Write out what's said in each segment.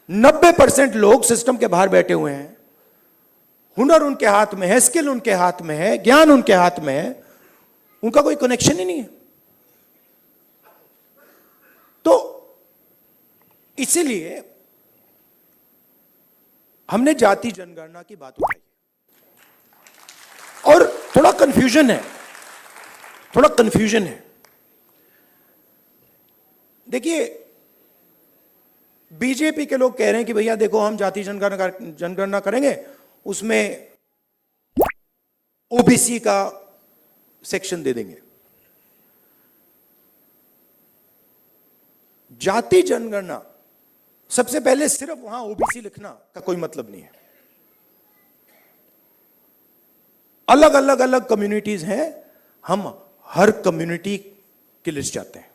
90% लोग सिस्टम के बाहर बैठे हुए हैं, हुनर उनके हाथ में है, स्किल उनके हाथ में है, ज्ञान उनके हाथ में है, उनका कोई कनेक्शन ही नहीं है। तो इसीलिए हमने जाति जनगणना की बात उठाई और थोड़ा कंफ्यूजन है। देखिए, बीजेपी के लोग कह रहे हैं कि भैया देखो, हम जाति जनगणना करेंगे, उसमें ओबीसी का सेक्शन दे देंगे। जाति जनगणना सबसे पहले सिर्फ वहां ओबीसी लिखना का कोई मतलब नहीं है। अलग कम्युनिटीज हैं, हम हर कम्युनिटी की लिस्ट चाहते हैं,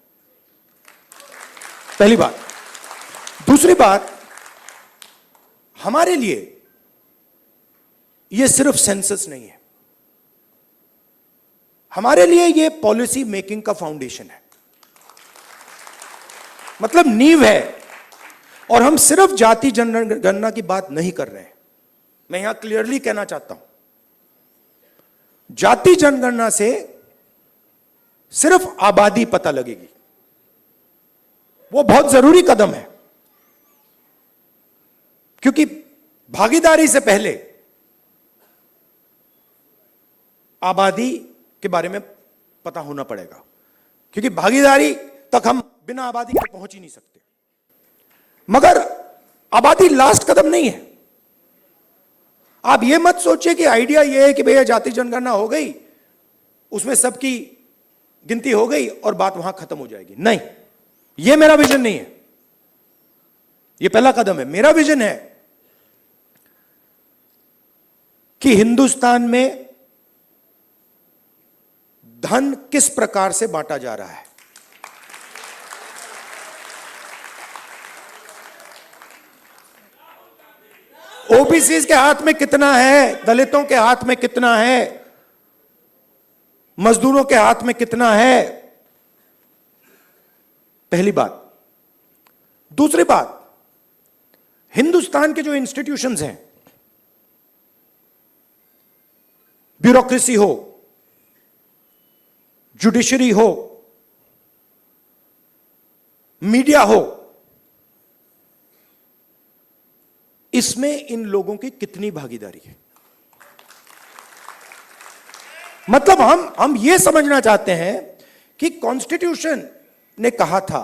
पहली बात। दूसरी बात, हमारे लिए यह सिर्फ सेंसस नहीं है, हमारे लिए यह पॉलिसी मेकिंग का फाउंडेशन है, मतलब नींव है। और हम सिर्फ जाति जनगणना की बात नहीं कर रहे हैं, मैं यहां क्लियरली कहना चाहता हूं, जाति जनगणना से सिर्फ आबादी पता लगेगी, वो बहुत जरूरी कदम है, क्योंकि भागीदारी से पहले आबादी के बारे में पता होना पड़ेगा, क्योंकि भागीदारी तक हम बिना आबादी के पहुंच ही नहीं सकते। मगर आबादी लास्ट कदम नहीं है। आप यह मत सोचिए कि आइडिया यह है कि भैया जाति जनगणना हो गई, उसमें सबकी गिनती हो गई और बात वहां खत्म हो जाएगी। नहीं, यह मेरा विजन नहीं है, यह पहला कदम है। मेरा विजन है कि हिंदुस्तान में धन किस प्रकार से बांटा जा रहा है। ओबीसी के हाथ में कितना है, दलितों के हाथ में कितना है, मजदूरों के हाथ में कितना है, पहली बात। दूसरी बात, हिंदुस्तान के जो इंस्टीट्यूशंस हैं, ब्यूरोक्रेसी हो, जुडिशरी हो, मीडिया हो, इसमें इन लोगों की कितनी भागीदारी है। मतलब हम यह समझना चाहते हैं कि कॉन्स्टिट्यूशन ने कहा था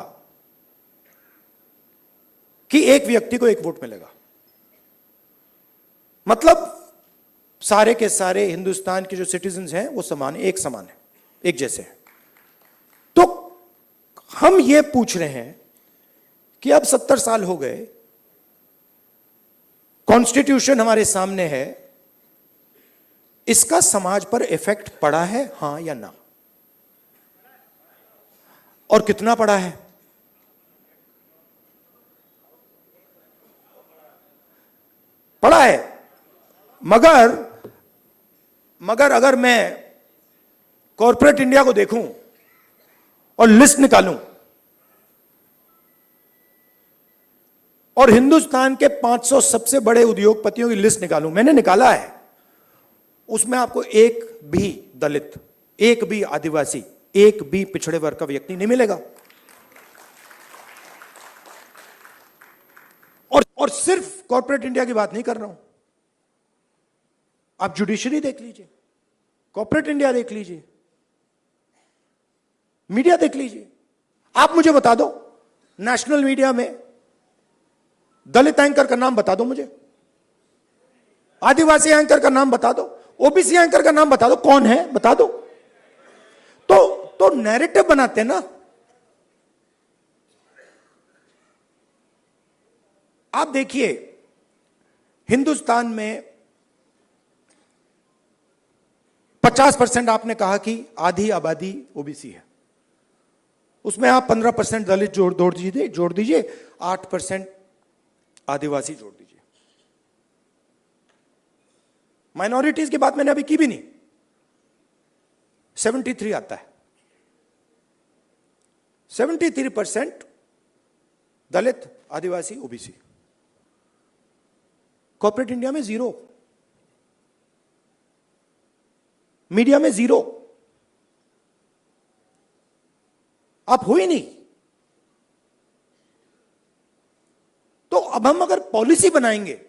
कि एक व्यक्ति को एक वोट मिलेगा, मतलब सारे के सारे हिंदुस्तान के जो सिटीजन्स हैं वो समान है, एक समान है, एक जैसे हैं। तो हम ये पूछ रहे हैं कि अब 70 साल हो गए, कॉन्स्टिट्यूशन हमारे सामने है, इसका समाज पर इफेक्ट पड़ा है, हां या ना, और कितना पड़ा है? पड़ा है। मगर अगर मैं कॉर्पोरेट इंडिया को देखूं और लिस्ट निकालूं और हिंदुस्तान के 500 सबसे बड़े उद्योगपतियों की लिस्ट निकालूं, मैंने निकाला है, उसमें आपको एक भी दलित, एक भी आदिवासी, एक भी पिछड़े वर्ग का व्यक्ति नहीं मिलेगा। और सिर्फ कॉर्पोरेट इंडिया की बात नहीं कर रहा हूं, आप जुडिशरी देख लीजिए, कॉर्पोरेट इंडिया देख लीजिए, मीडिया देख लीजिए। आप मुझे बता दो, नेशनल मीडिया में दलित एंकर का नाम बता दो मुझे, आदिवासी एंकर का नाम बता दो, ओबीसी एंकर का नाम बता दो, कौन है बता दो। तो नैरेटिव बनाते ना। आप देखिए, हिंदुस्तान में 50% आपने कहा कि आधी आबादी ओबीसी है, उसमें आप 15% दलित जोड़ दीजिए, 8% आदिवासी जोड़ दीजिए। माइनॉरिटीज की बात मैंने अभी की भी नहीं, 73 आता है। 73% दलित, आदिवासी, ओबीसी। कॉर्पोरेट इंडिया में 0, मीडिया में 0, आप हो ही नहीं। तो अब हम अगर पॉलिसी बनाएंगे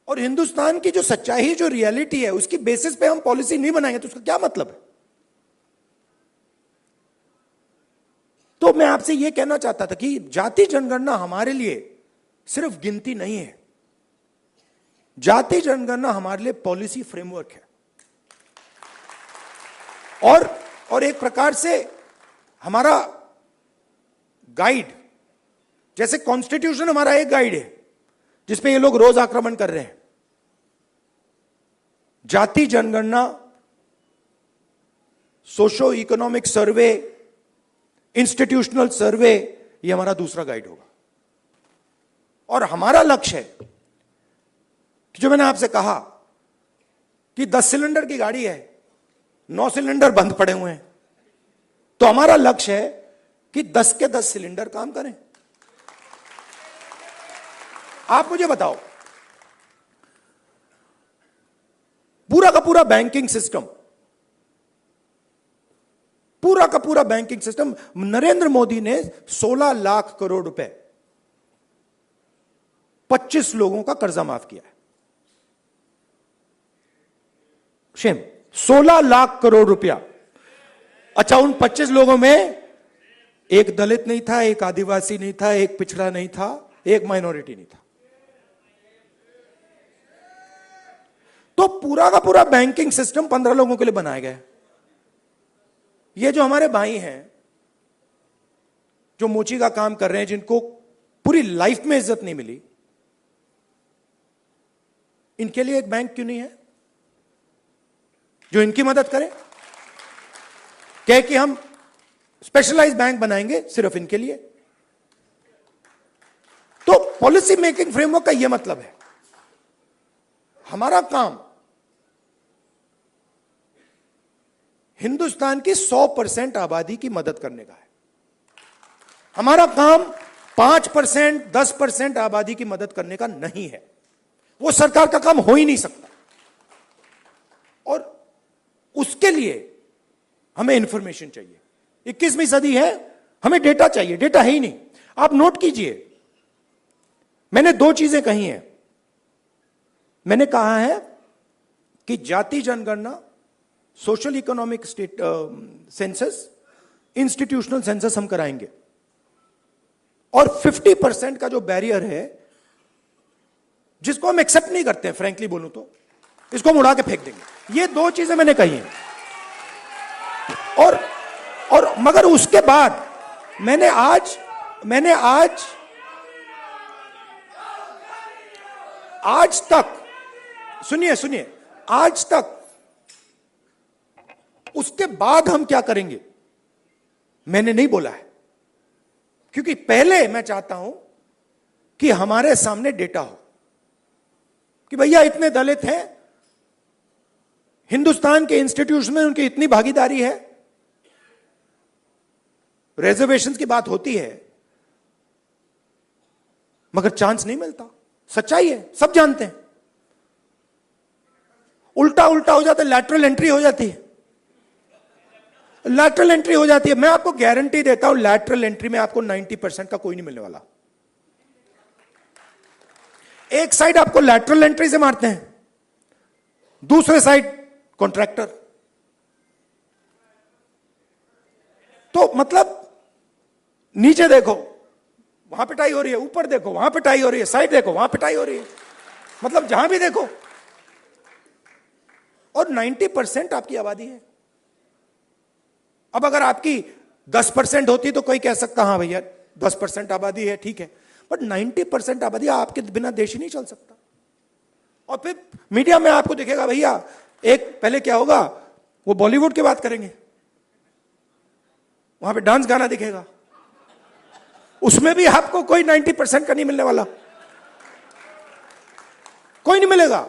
और हिंदुस्तान की जो सच्चाई, जो रियलिटी है, उसकी बेसिस पे हम पॉलिसी नहीं बनाएंगे तो उसका क्या मतलब है? तो मैं आपसे यह कहना चाहता था कि जाति जनगणना हमारे लिए सिर्फ गिनती नहीं है, जाति जनगणना हमारे लिए पॉलिसी फ्रेमवर्क है और एक प्रकार से हमारा गाइड, जैसे कॉन्स्टिट्यूशन हमारा एक गाइड है जिसपे ये लोग रोज आक्रमण कर रहे हैं, जाति जनगणना, सोशो इकोनॉमिक सर्वे, इंस्टीट्यूशनल सर्वे, ये हमारा दूसरा गाइड होगा। और हमारा लक्ष्य है कि जो मैंने आपसे कहा कि 10 सिलेंडर की गाड़ी है, 9 सिलेंडर बंद पड़े हुए हैं, तो हमारा लक्ष्य है कि 10 के 10 सिलेंडर काम करें। आप मुझे बताओ, पूरा का पूरा बैंकिंग सिस्टम, पूरा का पूरा बैंकिंग सिस्टम, नरेंद्र मोदी ने 16 लाख करोड़ रुपए 25 लोगों का कर्जा माफ किया है। शेम, 16 लाख करोड़ रुपया। अच्छा, उन 25 लोगों में एक दलित नहीं था, एक आदिवासी नहीं था, एक पिछड़ा नहीं था, एक माइनॉरिटी नहीं था। तो पूरा का पूरा बैंकिंग सिस्टम 15 लोगों के लिए बनाया गया है। ये जो हमारे भाई हैं जो मोची का काम कर रहे हैं, जिनको पूरी लाइफ में इज्जत नहीं मिली, इनके लिए एक बैंक क्यों नहीं है जो इनकी मदद करे? कहे कि हम स्पेशलाइज बैंक बनाएंगे सिर्फ इनके लिए। तो पॉलिसी मेकिंग फ्रेमवर्क का यह मतलब है, हमारा काम हिंदुस्तान की 100% आबादी की मदद करने का है। हमारा काम 5%, 10% आबादी की मदद करने का नहीं है। वो सरकार का काम हो ही नहीं सकता। और उसके लिए हमें इंफॉर्मेशन चाहिए। 21वीं सदी है, हमें डेटा चाहिए। डेटा है ही नहीं। आप नोट कीजिए, मैंने 2 चीजें कही हैं। मैंने कहा है कि जाति जनगणना, social economic state census, institutional census हम कराएंगे, और 50% का जो बैरियर है, जिसको हम एक्सेप्ट नहीं करते हैं, फ्रैंकली बोलूं तो इसको हम उड़ा के फेंक देंगे। ये 2 चीजें मैंने कही हैं। और मगर उसके बाद मैंने आज तक, सुनिए, आज तक उसके बाद हम क्या करेंगे मैंने नहीं बोला है, क्योंकि पहले मैं चाहता हूं कि हमारे सामने डेटा हो कि भैया इतने दलित हैं, हिंदुस्तान के इंस्टीट्यूशन में उनकी इतनी भागीदारी है। रिजर्वेशंस की बात होती है मगर चांस नहीं मिलता। सच्चाई है, सब जानते हैं। उल्टा हो जाता है, लैटरल एंट्री हो जाती है। लैटरल एंट्री हो जाती है। मैं आपको गारंटी देता हूं, लैटरल एंट्री में आपको 90% का कोई नहीं मिलने वाला। एक साइड आपको लैटरल एंट्री से मारते हैं, दूसरे साइड कॉन्ट्रैक्टर। तो मतलब नीचे देखो वहां पिटाई हो रही है, ऊपर देखो वहां पिटाई हो रही है, साइड देखो वहां पिटाई हो रही है, मतलब जहां भी देखो। और 90% आपकी आबादी है। अब अगर आपकी 10% होती तो कोई कह सकता हाँ भैया 10% आबादी है, ठीक है, बट 90% आबादी, आपके बिना देश ही नहीं चल सकता। और फिर मीडिया में आपको दिखेगा भैया, एक पहले क्या होगा, वो बॉलीवुड की बात करेंगे, वहां पे डांस गाना दिखेगा, उसमें भी आपको कोई 90% का नहीं मिलने वाला, कोई नहीं मिलेगा।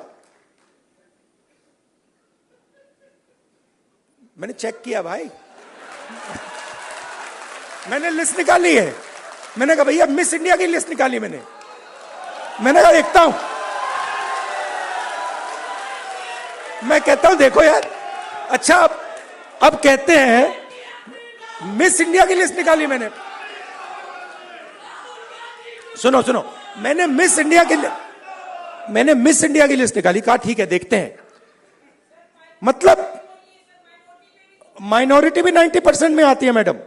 मैंने चेक किया भाई, मैंने लिस्ट निकाली है, मैंने कहा भैया मिस इंडिया की लिस्ट निकाली मैंने कहा देखता हूं। मैं कहता हूं देखो यार, अच्छा अब कहते हैं मिस इंडिया की लिस्ट निकाली मैंने। सुनो सुनो, मैंने मिस इंडिया की लिस्ट निकाली, कहा ठीक है देखते हैं। मतलब माइनॉरिटी भी 90% में आती है मैडम,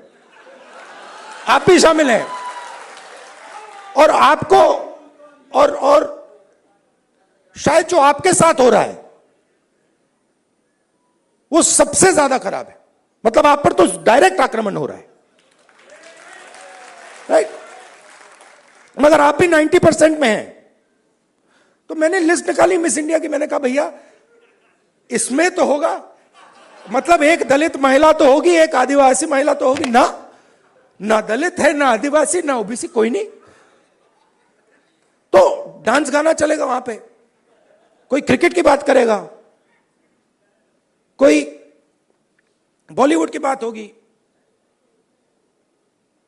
आप भी शामिल हैं। और आपको और शायद जो आपके साथ हो रहा है वो सबसे ज्यादा खराब है। मतलब आप पर तो डायरेक्ट आक्रमण हो रहा है, राइट? मगर आप भी 90% में हैं। तो मैंने लिस्ट निकाली मिस इंडिया की, मैंने कहा भैया इसमें तो होगा, मतलब एक दलित महिला तो होगी, एक आदिवासी महिला तो होगी ना दलित है, ना आदिवासी, ना ओबीसी, कोई नहीं। तो डांस गाना चलेगा वहां पे, कोई क्रिकेट की बात करेगा, कोई बॉलीवुड की बात होगी,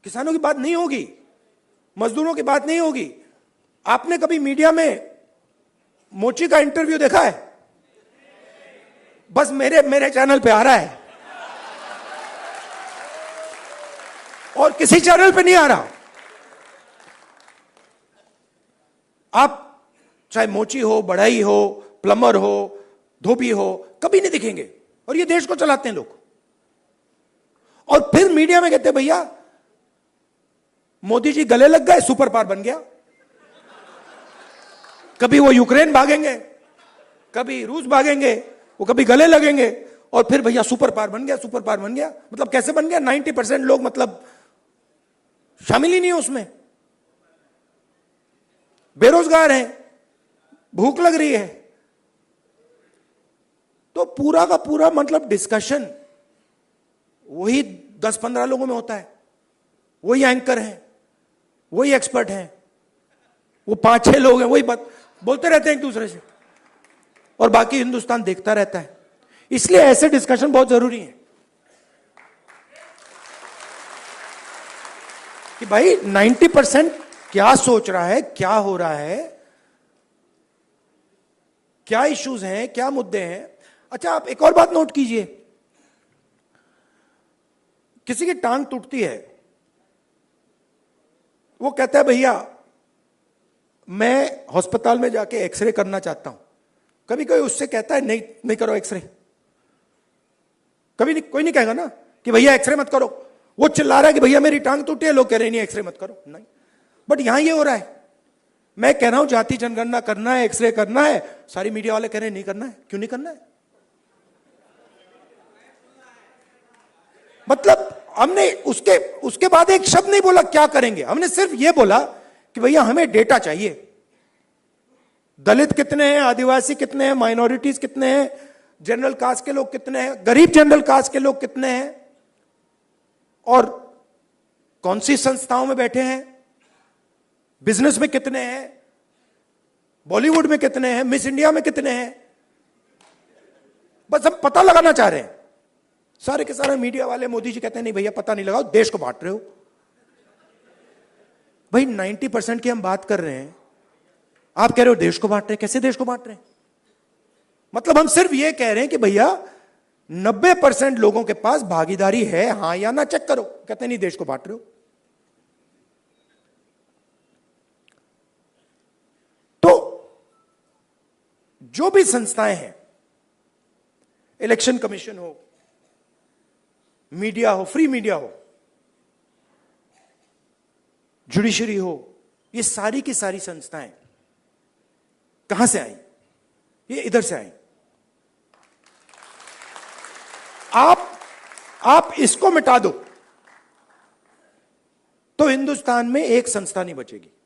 किसानों की बात नहीं होगी, मजदूरों की बात नहीं होगी। आपने कभी मीडिया में मोची का इंटरव्यू देखा है? बस मेरे चैनल पे आ रहा है और किसी चैनल पे नहीं आ रहा। आप चाहे मोची हो, बढ़ई हो, प्लम्बर हो, धोबी हो, कभी नहीं दिखेंगे। और ये देश को चलाते हैं लोग। और फिर मीडिया में कहते हैं भैया मोदी जी गले लग गए, सुपर पावर बन गया। कभी वो यूक्रेन भागेंगे, कभी रूस भागेंगे, वो कभी गले लगेंगे, और फिर भैया सुपर पावर बन गया, सुपर पावर बन गया। मतलब कैसे बन गया? 90% लोग मतलब शामिल ही नहीं है उसमें, बेरोजगार हैं, भूख लग रही है। तो पूरा का पूरा मतलब डिस्कशन वही 10-15 लोगों में होता है, वही एंकर हैं, वही एक्सपर्ट हैं, वो 5-6 लोग हैं, वही बात बोलते रहते हैं एक दूसरे से, और बाकी हिंदुस्तान देखता रहता है। इसलिए ऐसे डिस्कशन बहुत जरूरी है कि भाई 90% क्या सोच रहा है, क्या हो रहा है, क्या इश्यूज हैं, क्या मुद्दे हैं। अच्छा, आप एक और बात नोट कीजिए, किसी की टांग टूटती है, वो कहता है भैया मैं अस्पताल में जाके एक्सरे करना चाहता हूं। कभी कोई उससे कहता है नहीं करो एक्सरे? कभी नहीं, कोई नहीं कहेगा ना कि भैया एक्सरे मत करो। वो चिल्ला रहा है कि भैया मेरी टांग टूटी है, लोग कह रहे नहीं एक्सरे मत करो, नहीं। बट यहां ये हो रहा है, मैं कह रहा हूं जाति जनगणना करना है, एक्सरे करना है, सारी मीडिया वाले कह रहे हैं नहीं करना है। क्यों नहीं करना है? मतलब हमने उसके बाद एक शब्द नहीं बोला क्या करेंगे, हमने सिर्फ यह बोला कि भैया हमें डेटा चाहिए। दलित कितने हैं, आदिवासी कितने हैं, माइनॉरिटीज कितने हैं, जनरल कास्ट के लोग कितने हैं, गरीब जनरल कास्ट के लोग कितने हैं, और कौन सी संस्थाओं में बैठे हैं, बिजनेस में कितने हैं, बॉलीवुड में कितने हैं, मिस इंडिया में कितने हैं। बस हम पता लगाना चाह रहे हैं। सारे के सारे मीडिया वाले, मोदी जी कहते हैं नहीं भैया पता नहीं लगाओ, देश को बांट रहे हो। भाई 90% की हम बात कर रहे हैं, आप कह रहे हो देश को बांट रहे हैं। कैसे देश को बांट रहे हैं? मतलब हम सिर्फ ये कह रहे हैं कि भैया 90% लोगों के पास भागीदारी है, हां या ना, चेक करो। कहते नहीं देश को बांट रहे हो। तो जो भी संस्थाएं हैं, इलेक्शन कमीशन हो, मीडिया हो, फ्री मीडिया हो, जुडिशरी हो, ये सारी की सारी संस्थाएं कहां से आई? ये इधर से आई। आप इसको मिटा दो तो हिंदुस्तान में एक संस्था नहीं बचेगी।